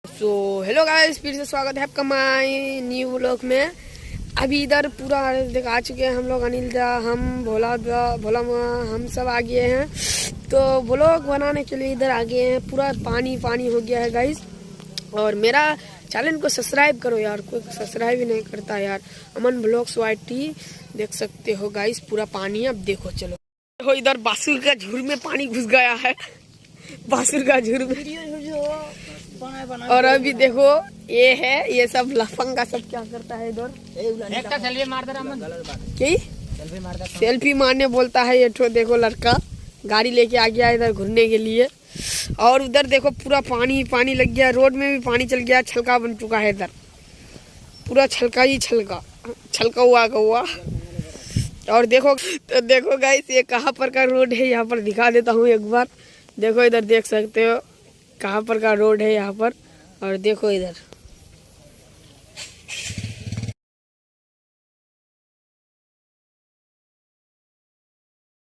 So hello guys, फिर से स्वागत है आपका माय न्यू व्लॉग में। अभी इधर पूरा देख आ चुके हैं हम लोग, अनिल दा, हम भोला माँ, हम सब आ गए हैं। तो व्लॉग बनाने के लिए इधर आ गए हैं। पूरा पानी पानी हो गया है गाइस। और मेरा चैनल को सब्सक्राइब करो यार, कोई सब्सक्राइब ही नहीं करता यार। अमन ब्लॉग्स YT देख सकते हो गाइस, पूरा पानी। अब देखो, चलो देखो इधर बासुर का झुर में पानी घुस गया है, बासुर का झुर में। और अभी देखो ये है, ये सब लफंगा सब क्या करता है इधर। सेल्फी मारने बोलता है ये ठो। देखो लड़का गाड़ी लेके आ गया इधर घूमने के लिए। और उधर देखो पूरा पानी पानी लग गया, रोड में भी पानी चल गया, छलका बन चुका है इधर, पूरा छलका ही छलका हुआ। और देखो तो देखो गाइस, ये कहाँ पर का रोड है, यहाँ पर दिखा देता हूँ एक बार। देखो इधर देख सकते हो कहाँ पर का रोड है यहाँ पर। और देखो इधर